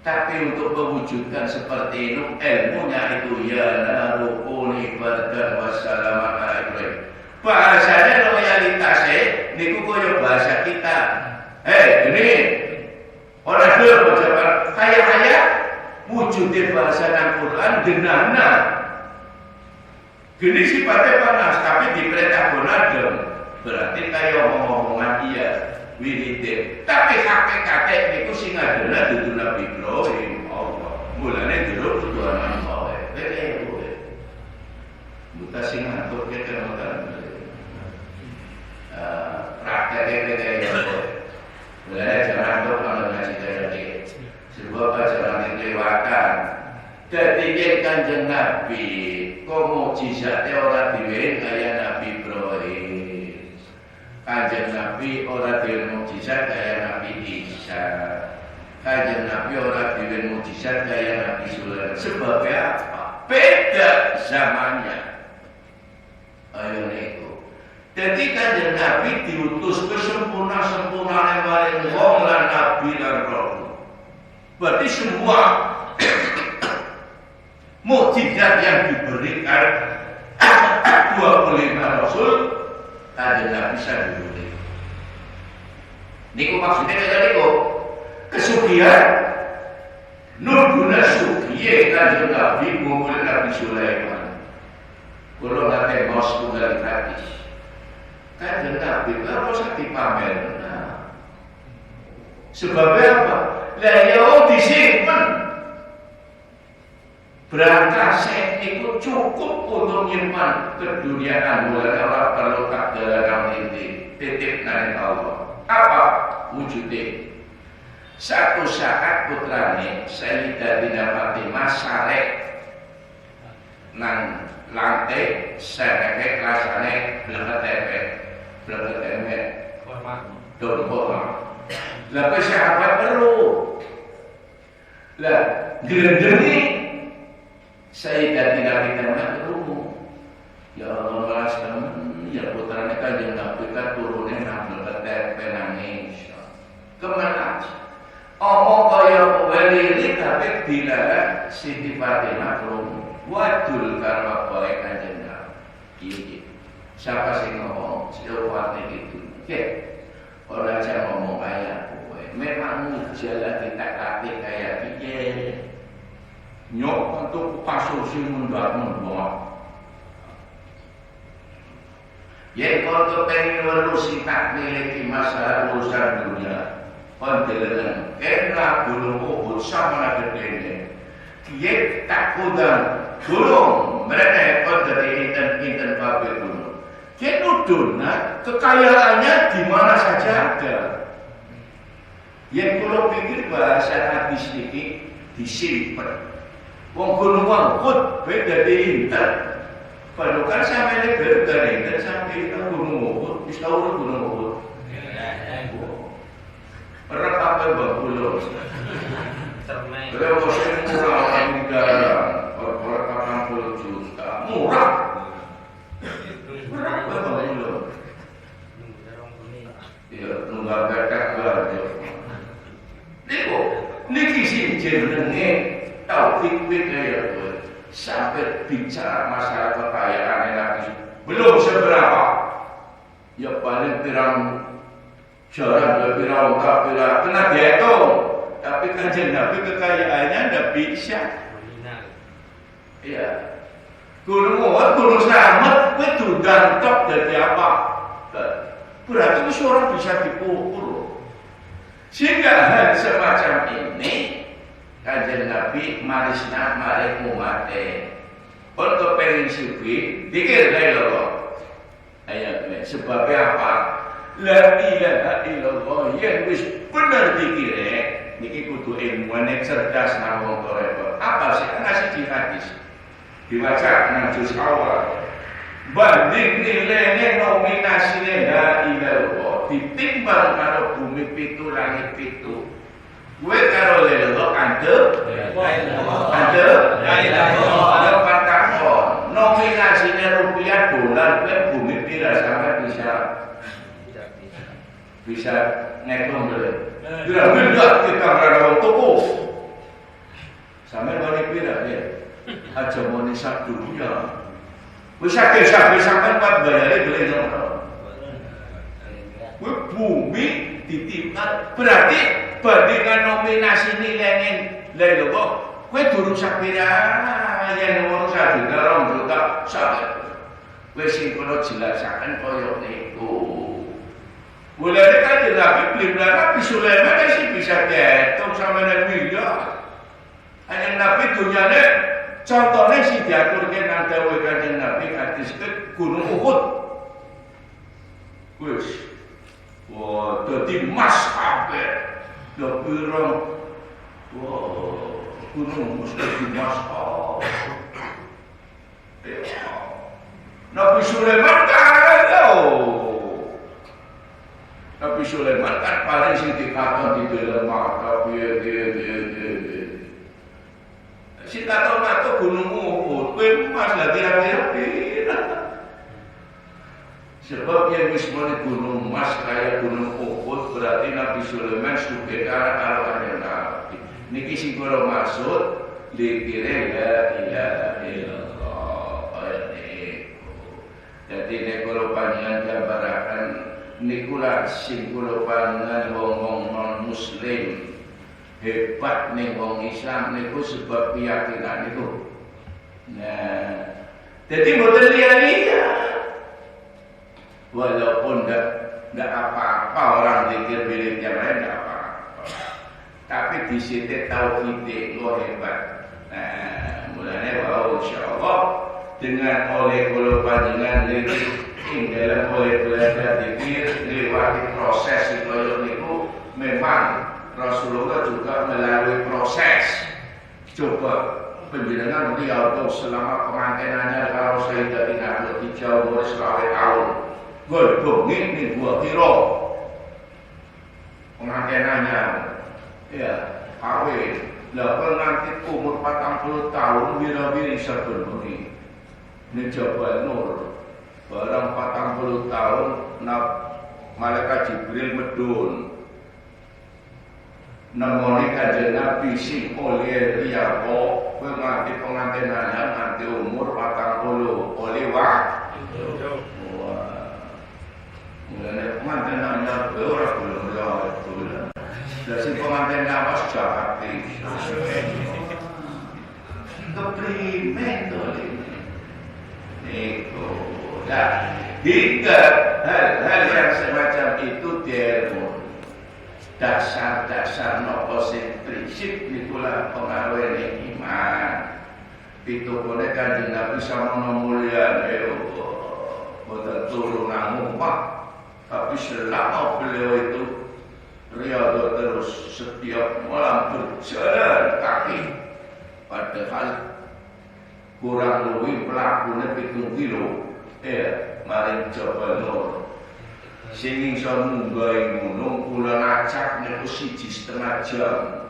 Tapi untuk mewujudkan seperti itu ilmunya itu ya narukuni bardan wassalaman ala Ibrahim. Bahasanya loyalitasnya niku koyo bahasa kita. Gini orang dulu ucapan kaya wujudnya bahasa Al-Quran genana. Gini sifatnya panas tapi diperintah bonadem. Berarti kaya ngomong-ngomongan iya. Wiridin. Tapi kakek-kakek itu sing adalah dudu Nabi Ibrahim Allah. Mulanya dulu tujuan Allah. Buta sing ngatur kita nonton. Prakteknya kayak Allah. Mulanya jangan tuh kalau ngaji tadi. Sebab jangan dilewatkan. Jadi Kanjeng Nabi, kok mukjizatnya orang diwein kayak Nabi Ibrahim. Kanjeng Nabi orang diwen mukjizat kayak Nabi Isa. Kanjeng Nabi orang diwen mukjizat kayak Nabi Sulaiman. Sebabnya apa? Beda zamannya. Ayo niku. Jadi Kanjeng Nabi diutus kesempurna yang paling wong lan nabi lan rasul. Berarti semua mukjizat yang diberikan 25 rasul Kanjeng Nabi bisa diundi. Niku maksudnya kayak niku kesugihan nurguna sugiye Kanjeng Nabi ngumpul Nabi Sulaiman. Kalau nate bos tunggal gratis. Kanjeng Nabi kalau usah dipamer. Sebabnya apa? Lah ya disimpen. Berangkat itu cukup untuk menyimpan keduniaan mulai orang perlu tak dalam inti titip dari Allah. Apa wujudnya? Satu saat putrane Sayyidatina Fatimah sarek nang lantai sareke kelasane bleget dorma. Lah sahabat perlu. Lah gelendeni Sayyidatina Fatimah ketemu. Ya Allah sekalian, ya putrane Kanjeng Nabi kan turune nang bleget nangis. Kemana? Omong kaya welili tapi dilarang Siti Fatimah krungu. Wadul karo bae Kanjeng Nabi. Iki. Siapa sing ngomong? Siapa itu? Oke. Ora aja ngomong kaya kowe. Memang jalan kita latih kayak piye. Nyok untuk kasus yang mendapat. Ya kalau pengen melusi tak memiliki masalah urusan dunia, penjelasan kena gunung Uhud sama gedenya. Dia tak kudang gunung mereka ekor dari inten kabel gunung. Dia nuduna kekayaannya di mana saja ada. Yang kalau pikir bahasa hadis ini disimpan. Wong gunung Uhud beda di inten. Padahal kan sampai ini beda inten sampai gunung Uhud. Bisa urut gunung Uhud. Pernah pakai bangkulo. Beliau bosan murah negara. Orang 80 juta. Murah. Berapa bangkulo? Ya, nunggal bedak gajah. Niki sih jenenge taufik ya sampai bicara masalah kekayaan lagi belum seberapa. Ya paling pirang jalan pirang kena dihitung Tapi Kanjeng Nabi kekayaannya tidak bisa. Iya. Gunung Uhud, Gunung Slamet, kowe dundang tok dadi apa? Berarti itu orang bisa dipukul. Sehingga hal semacam ini Kanjeng Nabi marisna maring umatnya. Pun kepengin sugi, dikir lho. Ayo, sebabnya apa? La ilaha illallah yang wis bener dikire. Niki kudu ilmuwan cerdas nang wong repot. Apa sih ngasih hadis? Dibaca nang juz awal. Banding nilainya nominasinya la ilallah ditimbang karo bumi pitu langit pitu. Gue karo lelo antep nominasinya rupiah dolar gue bumi pira sampai bisa ngitung dulu. Bila miliar kita berada toko sampai balik pira ya aja mau nisab dunia. Bisa sampai 4 bayarnya beli nomor. Bumi ditimbang berarti bandingan nominasi nilainya lain kok. Kue durung sapira yang nomor 1 juta 2 juta sampai. Kue sing kula jelasaken koyo niku. Mulane kan Nabi beli Nabi Sulaiman sih bisa ketok sampai 1 miliar. Hanya Nabi dunyane contohnya si diaturke nang dawuh Kanjeng Nabi hadis ke Gunung Uhud. Wis. Wah, dadi mas kabeh. Lho pirang. Wah, gunung mesti mas Nabi Sulaiman Nabi Sulaiman kan paling sing dikaton di dalam mata piye. Si tato gunung Uhud, kowe mas lagi kira-kira. Sebab yang wismane gunung mas kayak gunung Uhud berarti Nabi Sulaiman sugih karo Nabi. Niki sing kula maksud dikire la ilaha illallah. Jadi nek kula panjenengan gambaraken niku lah sing kula panjenengan wong-wong non muslim. Hebat nih wong Islam niku sebab keyakinan itu. Nah, jadi mboten liya-liya. Walaupun enggak apa-apa orang zikir milik yang lain enggak apa-apa. Tapi di situ tauhid lo hebat. Nah, mulanya bahwa insyaallah dengan oleh kula panjenengan ing dalam oleh belajar zikir lewati proses koyo niku memang Rasulullah juga melalui proses. Coba penjenengan beliau selama pengantinannya kalau Sayyidatina Khadijah umur 100 tahun. Golbongin nih gua kira pengantinannya ya kawin. Lah pengantin umur 40 tahun wira-wiri sabun bengi. Ini Jabal Nur. Barang 40 tahun malaikat Jibril medun. Nemoni Kanjeng Nabi sing oleh riyapo kowe nganti pengantinannya nganti umur 40 oleh waktu. Wah. Mulane pengantinannya ora belum itu. Lah sing pengantin lawas jahat iki. Keprimen to niku. Nah, hingga hal-hal yang semacam itu diilmu. Dasar-dasar nopo sing prinsip nikulah pengaruh iman. Pitulune Kanjeng Nabi samono mulya boten turunan umpah. Tapi selama beliau itu riyadhah terus setiap malam berjalan kaki. Padahal kurang luwih pelakune 7 kilo. Maring Jabal Nur. Sing iso munggah gunung kula ngacak niku 1,5 jam.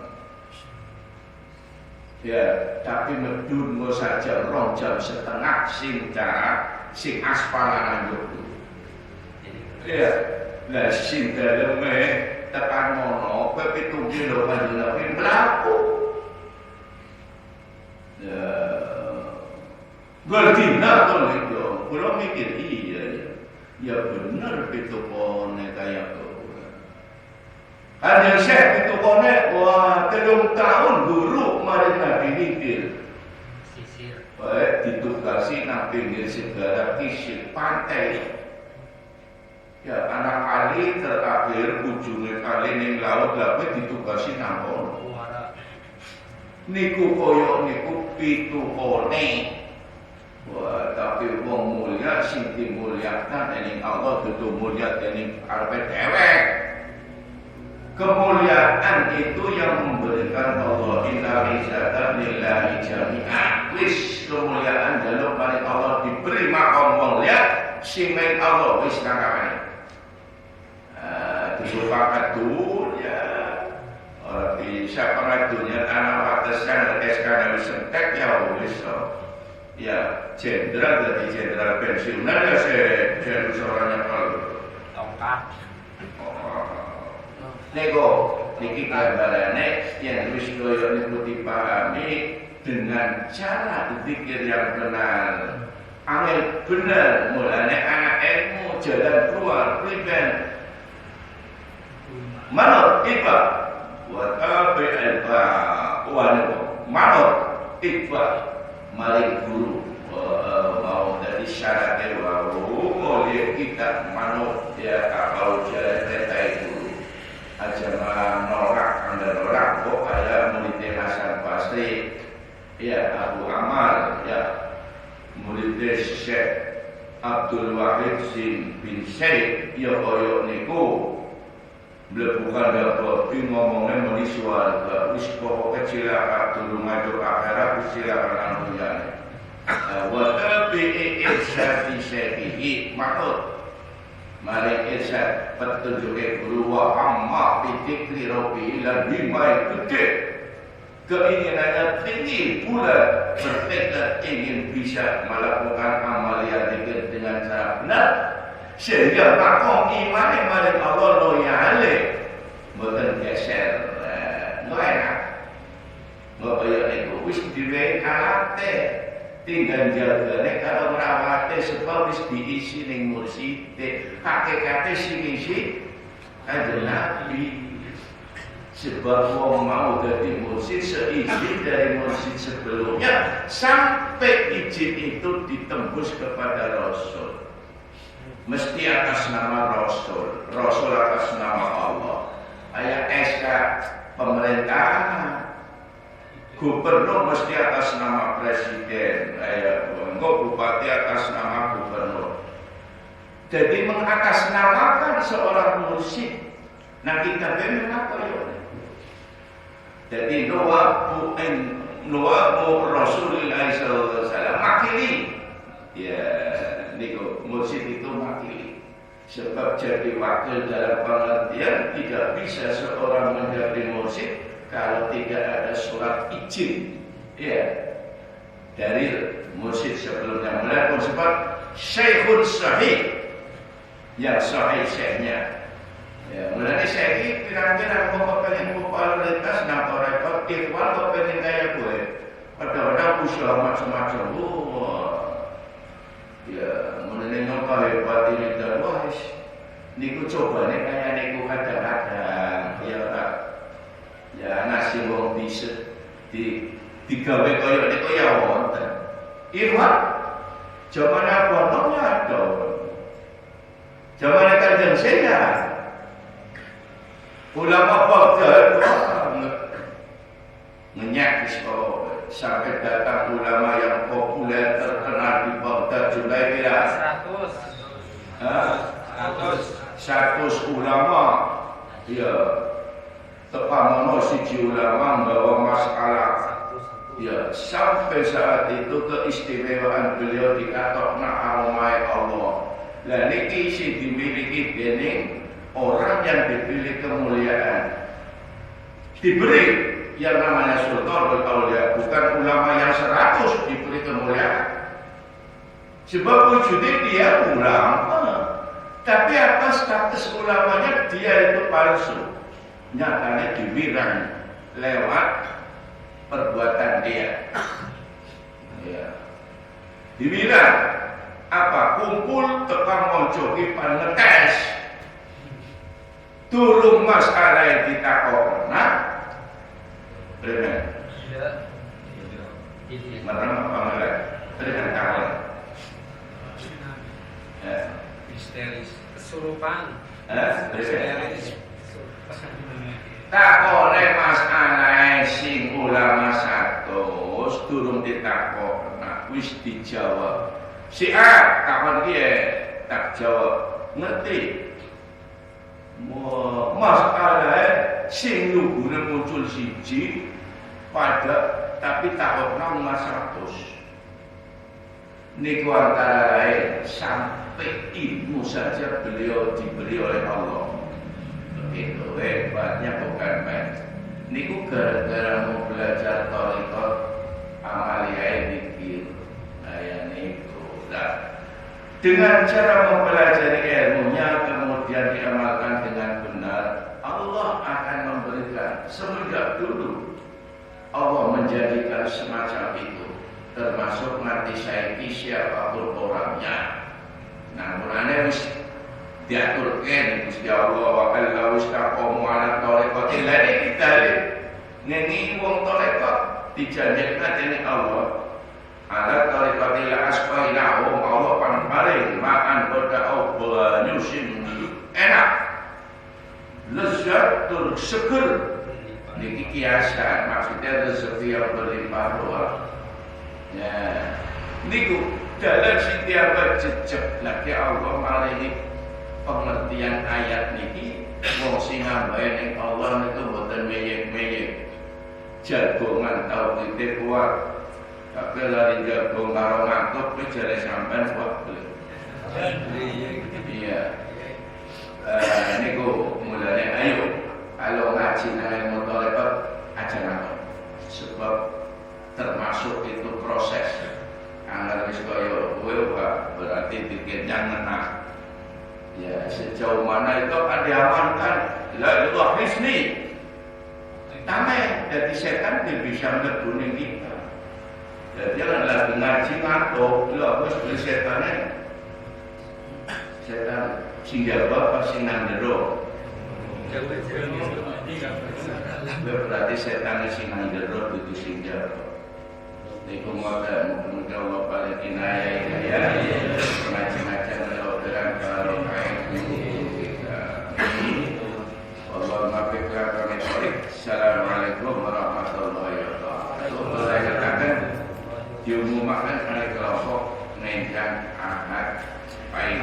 Ya, tapi medun mo saja 2,5 jam sing darat, sing aspalan yo. Ya, lah sing daleme tekan mono kowe 7 kilo panjenengan mlaku. Ya. Galdina to niku. Kula mikir iya. Ya benar itu pone kayak Anjing Syekh itu konek, wah 3 tahun guru mari nabi mikir. Baik ditugasi nang pinggir segala kisih pantai. Ya anak kali terakhir ujungnya kali ning laut tapi ditugasi nang kono. Niku koyo niku pitukone. Wah tapi wong mulia sing dimulyakkan dening Allah dudu mulia dening arepe dhewek. Kemuliaan itu yang memberikan Allah inna izzata lillahi jami'an. Wis kemuliaan jaluk maring Allah diberi makom mulia sing main Allah wis nakane. Disepakat dunia orang bisa pengat dunia tanah watesan SK wis entek ya wis ya jenderal jadi jenderal pensiunan ya saya seorangnya kalau tongkat nego niki gambarane yang wis koyo niku dipahami dengan cara berpikir yang benar. Angel benar mulane anak ilmu jalan keluar pribadi. Manut iba wa tabi alba manut iba maring guru mau dari syaratnya wawu boleh kita manut ya kapal jalan kereta itu aja norak anda norak kok ada muridnya Hasan Basri ya Abu Amal ya muridnya Syekh Abdul Wahid bin Syed ya koyo niku bukan dapat ngomongnya meni suara wis pokok kecil dulu maju akhirat silakan anunya wa tabi irsyad syekhi maksud mari irsyad petunjuk guru wa amma bidzikri rabbi ila bima gede keinginannya tinggi pula bertekad ingin bisa melakukan amalia zikir dengan cara benar sehingga makom iman maring Allah loyale mboten geser enak mbok niku wis diwehi alate tinggal jagane karo ngrawate sebab wis diisi ning murside hakikate sing isi Kanjeng Nabi sebab wong mau dadi mursid seizin dari mursid sebelumnya sampai izin itu ditembus kepada Rasul. Mesti atas nama Rasul, Rasul atas nama Allah. Ayat SK pemerintahan, gubernur mesti atas nama presiden, ayat bupati atas nama gubernur. Jadi mengatasnamakan seorang mursyid. Nah kita mengapa ya? Jadi nuwabu Rasulullah SAW makili. Ya, niku mursyid itu makili. Sebab jadi wakil dalam pengertian tidak bisa seorang menjadi mursyid kalau tidak ada surat izin. Ya, dari mursyid sebelumnya. Mulai sebab syekhun sahih yang sahih syekhnya. Ya, mulai syekh kira-kira mau pengen popularitas nampak rekod ikhwan kok pengen kaya gue. Ada usaha macam-macam. Ya, mulai nyokap hebat ini dan wahis. Niku coba nih kayak niku kadang-kadang. Ya tak. Ya nasi wong bisa digawe koyo niku ya wonten. Ikhwan zaman abotongnya ada. Zaman Kanjeng Saya ulama Baghdad ngenyak sampai datang ulama yang populer terkenal di Baghdad jumlahnya kira 100 ulama ya tepamono siji ulama membawa masalah ya sampai saat itu keistimewaan beliau dikatokna aromai Allah. Nah niki isi dimiliki dening orang yang dipilih kemuliaan diberi yang namanya sultan aulia, bukan ulama yang 100 diberi kemuliaan. Sebab wujudnya dia ulama, tapi apa status ulamanya dia itu palsu. Nyatanya dibilang lewat perbuatan dia. Ya. Dibilang apa kumpul tekan mojoki panetes turun masalah yang ditakokna bener. Merem apa enggak? Dengan kawan. Misteris, kesurupan. Misteris. Takone masalah sing ulama satus turun ditakokna wis dijawab. Si A kapan dia tak jawab ngerti. Masalah sing lugune muncul siji pada tapi takokna umar 100. Niku antara lain sampai ilmu saja beliau diberi oleh Allah. Begitu hebatnya bukan main. Niku gara-gara mau belajar thariqat amaliyah dikir. Kayak niku. Nah, dengan cara mempelajari ilmunya kemudian diamalkan dengan benar, Allah akan memberikan semenjak dulu. Allah menjadikan semacam itu, termasuk mati saiki siapapun orangnya. Namun anda wis diaturkan Gusti Allah wa kalau wis taqomu ala thariqatil lati kitalib. Neni wong thariqat dijanjikan dening Allah. Ala thariqatil asfainahum Allah paling makan pada banyu sing enak. Lezat tur seger. Niki kiasan maksudnya rezeki yang berlimpah ruah. Ya, niku dalam setiap jejak lagi Allah maringi pengertian ayat niki. Wong sing ngambae ning Allah niku mboten meyek-meyek. Jagongan tau gede kuat. Tapi lari jagung karo ngantuk kuwi jare sampean kuat. Iya. Niku mulane ayo kalau ngaji nang muthalaqat aja nang sebab termasuk itu proses anggar wis kaya kowe berarti dikenyang menang ya sejauh mana itu akan diamankan la ilah hisni tamai jadi setan dia bisa mlebu kita jadi jangan lagi ngaji ngantuk lho wis setannya setan sing jawab sing nang jero. Berarti setan sing nang jero dudu sing jero. Niku muga-muga Allah paling inayah ya. Macam-macam melodran karo kain kita. Allahumma fikra kami tarik. Assalamualaikum warahmatullahi wabarakatuh. Saya katakan diumumkan oleh kelompok Nenggang Ahad Paling